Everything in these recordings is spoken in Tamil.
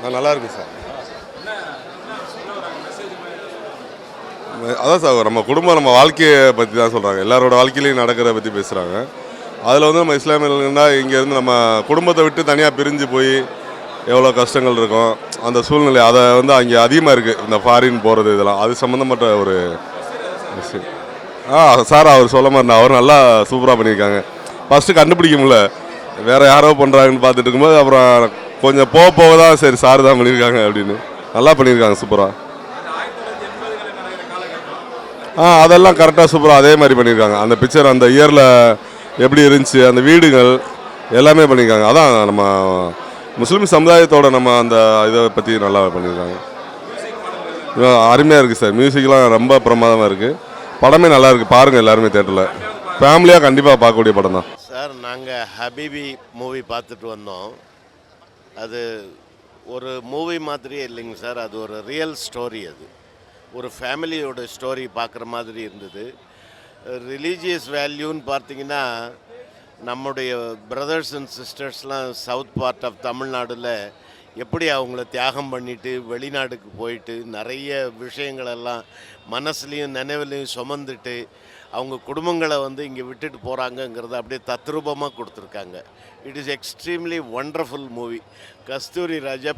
நல்லா இருக்கு சார். அதான் சார் நம்ம குடும்பம் நம்ம வாழ்க்கையை பற்றி தான் சொல்கிறாங்க. எல்லாரோட வாழ்க்கையிலையும் நடக்கிறத பற்றி பேசுகிறாங்க. அதில் வந்து நம்ம இஸ்லாமியர்கள்னா இங்கேருந்து நம்ம குடும்பத்தை விட்டு தனியாக பிரிஞ்சு போய் எவ்வளோ கஷ்டங்கள் இருக்கும் அந்த சூழ்நிலை அதை வந்து அங்கே அதிகமாக இருக்குது. இந்த ஃபாரின் போகிறது இதெல்லாம் அது சம்மந்தப்பட்ட ஒரு விஷயம். சார் அவர் சொல்ல மாதிரி அவர் நல்லா சூப்பராக பண்ணியிருக்காங்க. ஃபஸ்ட்டு கண்டுபிடிக்க முடியல, வேறு யாரோ பண்ணுறாங்கன்னு பார்த்துட்டு இருக்கும்போது அப்புறம் கொஞ்சம் போக போக தான் சரி சார் தான் பண்ணியிருக்காங்க அப்படின்னு நல்லா பண்ணியிருக்காங்க சூப்பராக. அதெல்லாம் கரெக்டாக சூப்பராக அதே மாதிரி பண்ணியிருக்காங்க. அந்த பிக்சர் அந்த இயரில் எப்படி இருந்துச்சு, அந்த வீடுகள் எல்லாமே பண்ணியிருக்காங்க. அதான் நம்ம முஸ்லீம் சமுதாயத்தோட நம்ம அந்த இதை பற்றி நல்லா பண்ணியிருக்காங்க. அருமையாக இருக்குது சார். மியூசிக்லாம் ரொம்ப பிரமாதமாக இருக்குது. படமே நல்லா இருக்குது, பாருங்கள் எல்லாருமே தேட்டரில். ஃபேமிலியாக கண்டிப்பாக பார்க்கக்கூடிய படம் தான் சார். நாங்கள் ஹபீபி மூவி பார்த்துட்டு வந்தோம். அது ஒரு மூவி மாதிரியே இல்லைங்க சார், அது ஒரு ரியல் ஸ்டோரி. அது ஒரு ஃபேமிலியோட ஸ்டோரி பார்க்குற மாதிரி இருந்தது. ரிலீஜியஸ் வேல்யூன்னு பார்த்தீங்கன்னா நம்முடைய பிரதர்ஸ் அண்ட் சிஸ்டர்ஸ்லாம் சவுத் பார்ட் ஆஃப் தமிழ்நாடில் எப்படி அவங்கள தியாகம் பண்ணிவிட்டு வெளிநாட்டுக்கு போயிட்டு நிறைய விஷயங்களெல்லாம் மனசுலேயும் நினைவுலையும் சுமந்துட்டு அவங்க குடும்பங்களை வந்து இங்கே விட்டுட்டு போகிறாங்கங்கிறத அப்படியே தத்ரூபமாக கொடுத்துருக்காங்க. It is extremely wonderful movie. Kasthuri Raja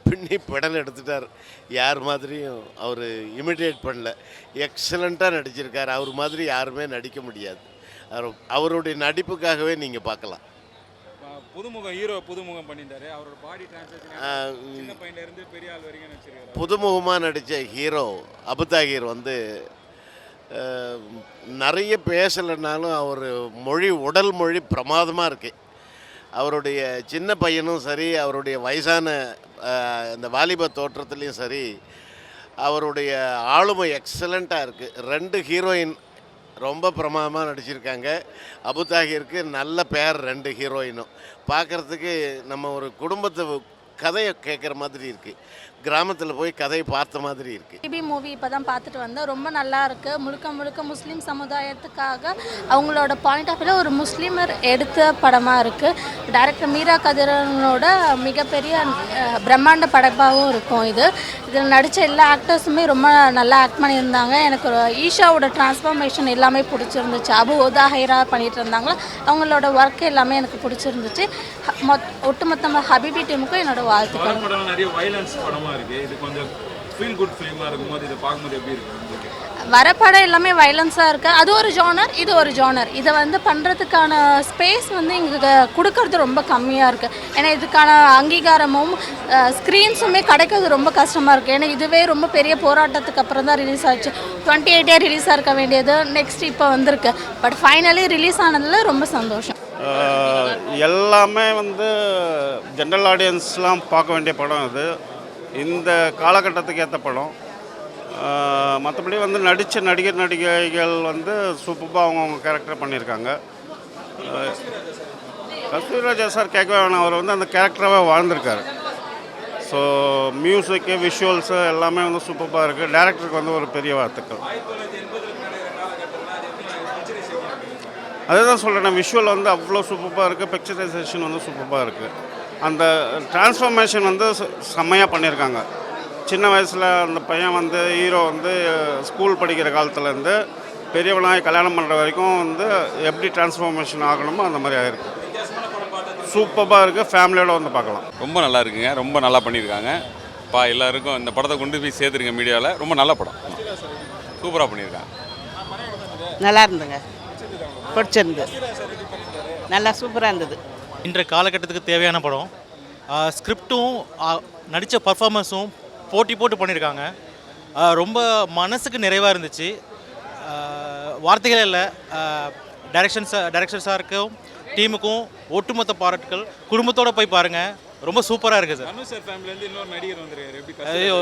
பின்னி படம் எடுத்துட்டார். யார் மாதிரியும் அவர் இமிட்டேட் பண்ணல, எக்ஸலண்ட்டாக நடிச்சிருக்கார். அவர் மாதிரி யாருமே நடிக்க முடியாது. அவருடைய நடிப்புக்காகவே நீங்கள் பார்க்கலாம். புதுமுகம் ஹீரோ புதுமுகம் பண்ணியிருந்தாரு. அவரோட பாடி டிரான்ஸ்ஃபர் சின்ன பையன்ல இருந்து பெரிய ஆள் வரைக்கும் நடிச்சிருக்காரு. புதுமுகமாக நடித்த ஹீரோ அபுதாகிர் வந்து நிறைய பேசலைனாலும் அவர் உடல் மொழி பிரமாதமாக இருக்குது. அவருடைய சின்ன பையனும் சரி, அவருடைய வயசான அந்த வாலிப தோற்றத்துலேயும் சரி, அவருடைய ஆளுமை எக்ஸலண்ட்டாக இருக்குது. 2 ஹீரோயின் ரொம்ப பிரமாதமாக நடிச்சிருக்காங்க. அபுதாகிருக்கு நல்ல பேர். 2 ஹீரோயினும் பார்க்குறதுக்கு நம்ம ஒரு குடும்பத்தை கதையை கேட்குற மாதிரி இருக்குது. கிராமத்தில் போய் கதையை பார்த்த மாதிரி இருக்குது. ஹபீபி மூவி இப்போ தான் பார்த்துட்டு வந்தேன். ரொம்ப நல்லா இருக்குது. முழுக்க முஸ்லீம் சமுதாயத்துக்காக அவங்களோட பாயிண்ட் ஆஃப் வியூவில் ஒரு முஸ்லீமர் எடுத்த படமாக இருக்குது. டைரக்டர் மீரா கதிரனோட மிகப்பெரிய பிரம்மாண்ட படைப்பாகவும் இருக்கும். இதில் நடித்த எல்லா ஆக்டர்ஸுமே ரொம்ப நல்லா ஆக்ட் பண்ணியிருந்தாங்க. எனக்கு ஒரு ஈஷாவோட டிரான்ஸ்ஃபர்மேஷன் எல்லாமே பிடிச்சிருந்துச்சு. அபு உதாஹிரா பண்ணிகிட்டு இருந்தாங்களோ அவங்களோட ஒர்க் எல்லாமே எனக்கு பிடிச்சிருந்துச்சு. ஒட்டுமொத்தமாக ஹபீபி டீமுக்கும் என்னோட வாழ்த்துக்கள். இது கொஞ்சம் ஃபீல் குட் ஃபிலிமாக இருக்கும்போது இதை பார்க்கும்போது எப்படி இருக்கு? வர படம் எல்லாமே வைலன்ஸாக இருக்குது. அது ஒரு ஜானர், இது ஒரு ஜானர். இதை வந்து பண்ணுறதுக்கான ஸ்பேஸ் வந்து இங்கே கொடுக்கறது ரொம்ப கம்மியாக இருக்குது. ஏன்னா இதுக்கான அங்கீகாரமும் ஸ்க்ரீன்ஸுமே கிடைக்கிறது ரொம்ப கஷ்டமாக இருக்குது. ஏன்னா இதுவே ரொம்ப பெரிய போராட்டத்துக்கு அப்புறம் தான் ரிலீஸ் ஆச்சு. 28 ரிலீஸாக இருக்க வேண்டியது நெக்ஸ்ட் இப்போ வந்திருக்கு. பட் ஃபைனலி ரிலீஸ் ஆனதில் ரொம்ப சந்தோஷம். எல்லாமே வந்து ஜென்ரல் ஆடியன்ஸ்லாம் பார்க்க வேண்டிய படம் இது. இந்த காலகட்டத்துக்கு ஏற்ற படம். மற்றபடி வந்து நடித்த நடிகைகள் வந்து சூப்பராக அவங்கவுங்க கேரக்டர் பண்ணியிருக்காங்க. கஸ்தூரி ராஜா சார் கேட்கவே வேணாம், அவர் வந்து அந்த கேரக்டராகவே வாழ்ந்திருக்காரு. ஸோ மியூசிக்கு விஷுவல்ஸு எல்லாமே வந்து சூப்பராக இருக்குது. டேரக்டருக்கு வந்து ஒரு பெரிய வாழ்த்துக்கள். அதே தான் சொல்கிறேன், விஷுவல் வந்து அவ்வளோ சூப்பராக இருக்குது. பிக்சரைசேஷன் வந்து சூப்பராக இருக்குது. அந்த டிரான்ஸ்ஃபர்மேஷன் வந்து செம்மையாக பண்ணியிருக்காங்க. சின்ன வயசில் அந்த பையன் வந்து ஹீரோ வந்து ஸ்கூல் படிக்கிற காலத்துலேருந்து பெரியவனாக கல்யாணம் பண்ணுற வரைக்கும் வந்து எப்படி டிரான்ஸ்ஃபர்மேஷன் ஆகணுமோ அந்த மாதிரி ஆகிருக்கு. சூப்பராக இருக்குது. ஃபேமிலியோடு வந்து பார்க்கலாம். ரொம்ப நல்லா இருக்குங்க. ரொம்ப நல்லா பண்ணியிருக்காங்க. எல்லாருக்கும் இந்த படத்தை கொண்டு போய் சேர்த்துருங்க மீடியாவில். ரொம்ப நல்ல படம், சூப்பராக பண்ணியிருக்காங்க. நல்லா இருந்துங்க, பிடிச்சிருந்து, நல்லா சூப்பராக இருந்தது. இன்றைய காலகட்டத்துக்கு தேவையான படம். ஸ்கிரிப்டும் நடித்த பர்ஃபார்மன்ஸும் போட்டு பண்ணியிருக்காங்க. ரொம்ப மனசுக்கு நிறைவாக இருந்துச்சு. வார்த்தைகளே இல்லை. டைரக்ஷன் சாருக்கும் டீமுக்கும் ஒட்டுமொத்த பாராட்டுகள். குடும்பத்தோடு போய் பாருங்கள், ரொம்ப சூப்பராக இருக்குது சார். சார் ஃபேமிலியிலேருந்து இன்னொரு நடிகர் வந்துருக்காரு. ஐயோ,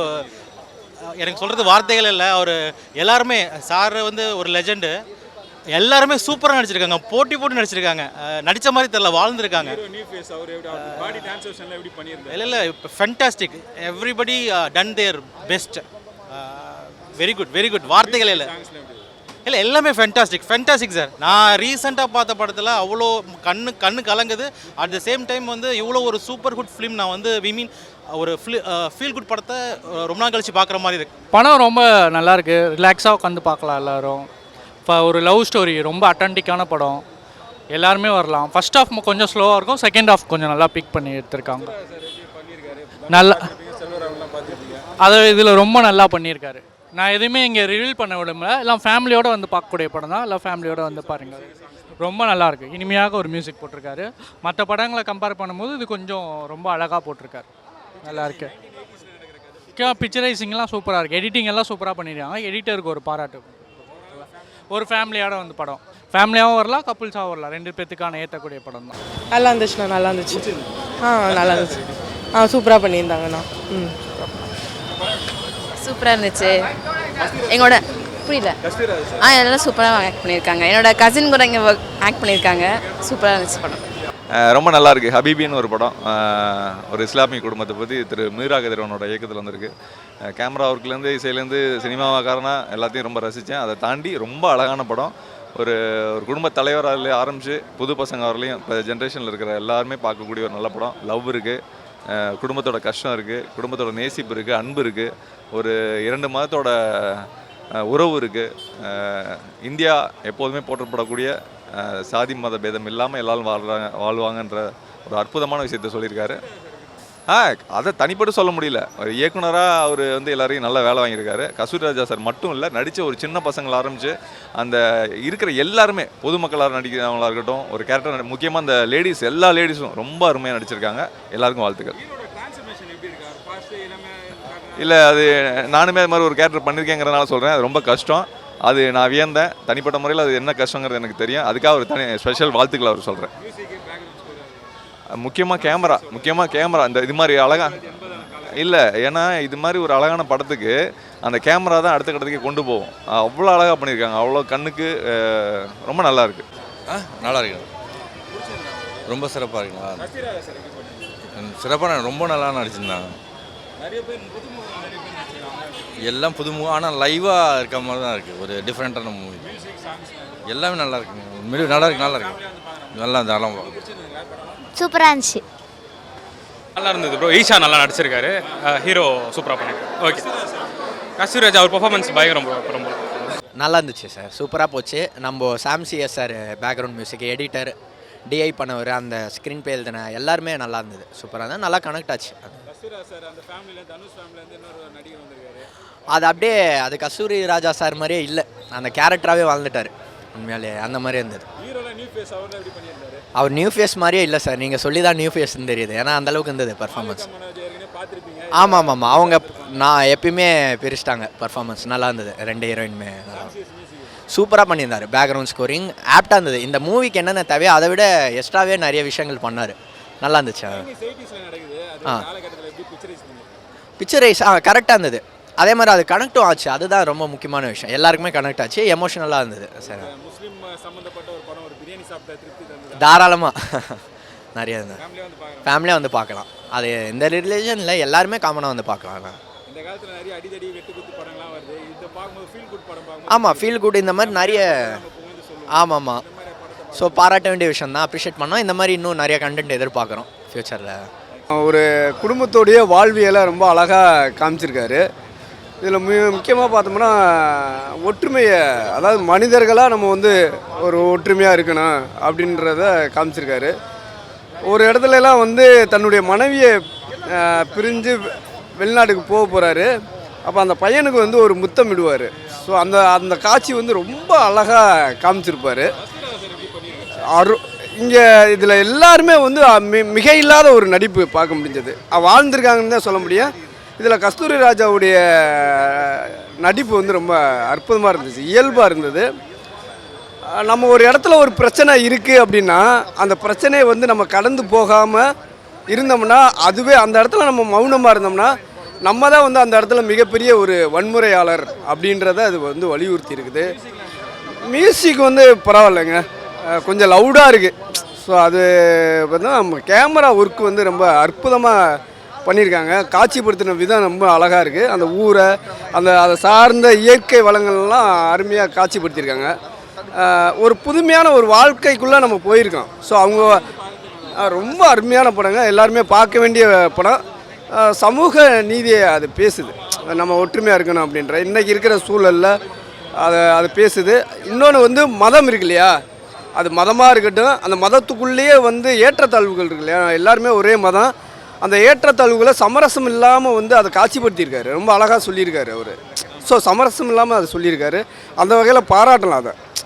எனக்கு சொல்கிறது வார்த்தைகள் இல்லை. அவர் எல்லாருமே, சார் வந்து ஒரு லெஜெண்டு. எல்லாருமே சூப்பராக நடிச்சிருக்காங்க, போட்டு நடிச்சிருக்காங்க. நடித்த மாதிரி தெரியல, வாழ்ந்துருக்காங்க. இல்லை இப்போ fantastic. Everybody done their best. Very good. வார்த்தைகளே இல்லை. இல்லை எல்லாமே ஃபென்டாஸ்டிக் சார். நான் ரீசெண்டாக பார்த்த படத்தில் அவ்வளோ கண்ணு கலங்குது. அட் த சேம் டைம் வந்து இவ்வளோ ஒரு சூப்பர் குட் ஃபிலிம் நான் வந்து ஒரு ஃபீல் குட் படத்தை ரொம்ப நாள் கழிச்சு பார்க்குற மாதிரி இருக்கு. படம் ரொம்ப நல்லாயிருக்கு, ரிலாக்ஸாக உட்காந்து பார்க்கலாம் எல்லோரும். இப்போ ஒரு லவ் ஸ்டோரி, ரொம்ப அட்டன்டிக்கான படம், எல்லாருமே வரலாம். ஃபர்ஸ்ட் ஹாஃப் கொஞ்சம் ஸ்லோவாக இருக்கும், செகண்ட் ஹாஃப் கொஞ்சம் நல்லா பிக் பண்ணி எடுத்திருக்காங்க. நல்லா அதை இதில் ரொம்ப நல்லா பண்ணியிருக்காரு. நான் எதுவுமே இங்கே ரிவீல் பண்ண விடுமல, எல்லாம் ஃபேமிலியோடு வந்து பார்க்கக்கூடிய படம் தான். எல்லாம் ஃபேமிலியோடு வந்து பாருங்கள், ரொம்ப நல்லாயிருக்கு. இனிமையாக ஒரு மியூசிக் போட்டிருக்காரு. மற்ற படங்களை கம்பேர் பண்ணும்போது இது கொஞ்சம் ரொம்ப அழகாக போட்டிருக்காரு, நல்லாயிருக்கு. பிக்சரைசிங்லாம் சூப்பராக இருக்குது, எடிட்டிங் எல்லாம் சூப்பராக பண்ணியிருக்காங்க. எடிட்டருக்கு ஒரு பாராட்டு. ஒரு ஃபேமிலியோட வந்து படம், ஃபேமிலியாகவும் வரலாம், கப்புள்ஸாகவும் வரலாம், 2 பேர்த்துக்கான ஏற்றக்கூடிய படம் தான். நல்லா இருந்துச்சுண்ணா, நல்லா இருந்துச்சு. நல்லா இருந்துச்சு. சூப்பராக பண்ணியிருந்தாங்கண்ணா. சூப்பராக இருந்துச்சு. எங்களோட புரியல. எல்லாம் சூப்பராக ஆக்ட் பண்ணியிருக்காங்க. என்னோட கசின் கூட இங்கே ஆக்ட் பண்ணியிருக்காங்க. சூப்பராக இருந்துச்சு படம். ரொம்ப நல்லா இருக்குது. ஹபீபின்னு ஒரு படம், ஒரு இஸ்லாமிய குடும்பத்தை பற்றி திரு மீரா கதிரவனோட இயக்கத்தில் வந்திருக்கு. கேமரா ஒர்க்லேருந்து இசையிலேருந்து சினிமாக்காரனா எல்லாத்தையும் ரொம்ப ரசித்தேன். அதை தாண்டி ரொம்ப அழகான படம். ஒரு குடும்ப தலைவராக ஆரம்பித்து புது பசங்க வரலையும் இப்போ ஜென்ரேஷனில் இருக்கிற எல்லாருமே பார்க்கக்கூடிய ஒரு நல்ல படம். லவ் இருக்குது, குடும்பத்தோட கஷ்டம் இருக்குது, குடும்பத்தோட நேசிப்பு இருக்குது, அன்பு இருக்குது, ஒரு 2 மதத்தோட உறவு இருக்குது. இந்தியா எப்போதுமே போற்றப்படக்கூடிய சாதி மத பேதம் இல்லாமல் எல்லாரும் வாழ்வாங்கன்ற ஒரு அற்புதமான விஷயத்த சொல்லியிருக்காரு. அதை தனிப்பட்டு சொல்ல முடியல. ஒரு இயக்குனராக அவர் வந்து எல்லாரையும் நல்ல வேலை வாங்கியிருக்காரு. கஸ்தூரி ராஜா சார் மட்டும் இல்லை, நடித்த ஒரு சின்ன பசங்களை ஆரம்பித்து அந்த இருக்கிற எல்லாருமே பொதுமக்களாக நடிக்கிறவங்களா இருக்கட்டும், ஒரு கேரக்டர் முக்கியமாக அந்த லேடிஸ், எல்லா லேடிஸும் ரொம்ப அருமையாக நடிச்சிருக்காங்க. எல்லாருக்கும் வாழ்த்துக்கள். இல்லை, அது நானுமே அது மாதிரி ஒரு கேரக்டர் பண்ணியிருக்கேங்கிறதுனால சொல்கிறேன். அது ரொம்ப கஷ்டம். அது நான் வியந்தேன். தனிப்பட்ட முறையில் அது என்ன கஷ்டங்கிறது எனக்கு தெரியும். அதுக்காக ஒரு தனி ஸ்பெஷல் வாழ்த்துக்கள் அவர் சொல்கிறேன். முக்கியமாக கேமரா இந்த இது மாதிரி அழகாக இல்லை, ஏன்னா இது மாதிரி ஒரு அழகான படத்துக்கு அந்த கேமரா தான் அடுத்த கட்டத்துக்கு கொண்டு போகும். அவ்வளோ அழகாக பண்ணியிருக்காங்க. அவ்வளோ கண்ணுக்கு ரொம்ப நல்லா இருக்கு. நல்லா இருக்கு, ரொம்ப சிறப்பாக இருக்குங்களா? சிறப்பாக ரொம்ப நல்லா நடிச்சிருந்தாங்க. எல்லாம் புதுமுகம், ஆனால் லைவாக இருக்க மாதிரி தான் இருக்குது. ஒரு டிஃப்ரெண்ட்டான மூவி. எல்லாமே நல்லா இருக்குங்க. நல்லா இருக்கு. நல்லா சூப்பராக இருந்துச்சு. நல்லா இருந்தது ப்ரோ. ஈஷா நல்லா நடிச்சிருக்காரு. ஹீரோ சூப்பராக பண்ணியிருக்காரு. ஓகே. கஸ்தூரி ராஜா அவர் பெர்ஃபார்மன்ஸ் பயங்கரம் ரொம்ப நல்லா இருந்துச்சு சார். சூப்பராக போச்சு. நம்ம Sam CS sir background music, editor, DI பண்ணவர், அந்த ஸ்க்ரீன் பே எழுதின எல்லாருமே நல்லா இருந்தது. சூப்பராக இருந்தது, நல்லா கனெக்ட் ஆச்சு. அது அப்படியே அது கஸ்தூரி ராஜா சார் மாதிரியே இல்லை, அந்த கேரக்டராகவே வாழ்ந்துட்டார். உண்மையாலே அந்த மாதிரியே இருந்தது. அவர் நியூ ஃபேஸ் மாதிரியே இல்லை சார். நீங்கள் சொல்லி தான் நியூ ஃபேஸ்ன்னு தெரியுது. ஏன்னா அந்தளவுக்கு இருந்தது பர்ஃபார்மன்ஸ். ஆமாம், அவங்க நான் எப்பயுமே பிரிச்சிட்டாங்க. பர்ஃபார்மன்ஸ் நல்லா இருந்தது. 2 ஹீரோயினுமே நல்லா சூப்பராக பண்ணியிருந்தார். பேக்ரவுண்ட் ஸ்கோரிங் ஆப்டாக இருந்தது. இந்த மூவிக்கு என்னென்ன தேவையோ அதை விட எக்ஸ்ட்ராவே நிறைய விஷயங்கள் பண்ணார். நல்லா இருந்துச்சு. பிக்சரைஸ் கரெக்டாக இருந்தது. அதே மாதிரி அது கனெக்டும் ஆச்சு. அதுதான் ரொம்ப முக்கியமான விஷயம். எல்லாருக்குமே கனெக்ட் ஆச்சு, எமோஷனலாக இருந்தது சார். தாராளமாக நிறைய இருந்தது. ஃபேமிலியாக வந்து பார்க்கலாம். அது எந்த ரிலேஷனில் எல்லாருமே காமனாக வந்து பார்க்கலாம். ஆமாம், ஃபீல் குட் இந்த மாதிரி நிறைய. ஆமாம், ஸோ பாராட்ட வேண்டிய விஷயம் தான். அப்ரிஷியேட் பண்ணோம். இந்த மாதிரி இன்னும் நிறைய கண்டென்ட் எதிர்பார்க்குறோம் ஃப்யூச்சரில். ஒரு குடும்பத்தோடைய வாழ்வியலை ரொம்ப அழகாக காமிச்சிருக்காரு. இதில் முக்கியமாக பார்த்தோம்னா ஒற்றுமையை, அதாவது மனிதர்களாக நம்ம வந்து ஒரு ஒற்றுமையாக இருக்கணும் அப்படின்றத காமிச்சிருக்காரு. ஒரு இடத்துலலாம் வந்து தன்னுடைய மனைவியை பிரிஞ்சு வெளிநாட்டுக்கு போக போகிறாரு. அப்போ அந்த பையனுக்கு வந்து ஒரு முத்தம் இடுவார். ஸோ அந்த காட்சி வந்து ரொம்ப அழகாக காமிச்சிருப்பார். இங்கே இதில் எல்லாருமே வந்து மிக இல்லாத ஒரு நடிப்பு பார்க்க முடிஞ்சது. வாழ்ந்திருக்காங்கன்னு தான் சொல்ல முடியும். இதில் கஸ்தூரி ராஜாவுடைய நடிப்பு வந்து ரொம்ப அற்புதமாக இருந்துச்சு, இயல்பாக இருந்தது. நம்ம ஒரு இடத்துல ஒரு பிரச்சனை இருக்குது அப்படின்னா அந்த பிரச்சனையை வந்து நம்ம கடந்து போகாமல் இருந்தோம்னா, அதுவே அந்த இடத்துல நம்ம மௌனமாக இருந்தோம்னா நம்ம தான் வந்து அந்த இடத்துல மிகப்பெரிய ஒரு வன்முறையாளர் அப்படின்றத அது வந்து வலியுறுத்தி இருக்குது. மியூசிக் வந்து பரவாயில்லைங்க, கொஞ்சம் லவுடாக இருக்குது. ஸோ அது வந்து நம்ம கேமரா ஒர்க் வந்து ரொம்ப அற்புதமாக பண்ணியிருக்காங்க. காட்சிப்படுத்தின விதம் ரொம்ப அழகாக இருக்குது. அந்த ஊரை அதை சார்ந்த இயற்கை வளங்கள்லாம் அருமையாக காட்சிப்படுத்தியிருக்காங்க. ஒரு புதுமையான ஒரு வாழ்க்கைக்குள்ளே நம்ம போயிருக்கோம். ஸோ அவங்க ரொம்ப அருமையான படங்க, எல்லாருமே பார்க்க வேண்டிய படம். சமூக நீதியை அது பேசுது, நம்ம ஒற்றுமையாக இருக்கணும் அப்படின்ற இன்றைக்கி இருக்கிற சூழலில் அது பேசுது. இன்னொன்று வந்து மதம் இருக்கு இல்லையா, அது மதமாக இருக்கட்டும், அந்த மதத்துக்குள்ளேயே வந்து ஏற்றத்தாழ்வுகள் இருக்கு இல்லையா, எல்லாருமே ஒரே மதம், அந்த ஏற்றத்தாழ்வுகளை சமரசம் இல்லாமல் வந்து அதை காட்சிப்படுத்தியிருக்காரு. ரொம்ப அழகாக சொல்லியிருக்காரு அவர். ஸோ சமரசம் இல்லாமல் அதை சொல்லியிருக்காரு. அந்த வகையில் பாராட்டலாம் அதை.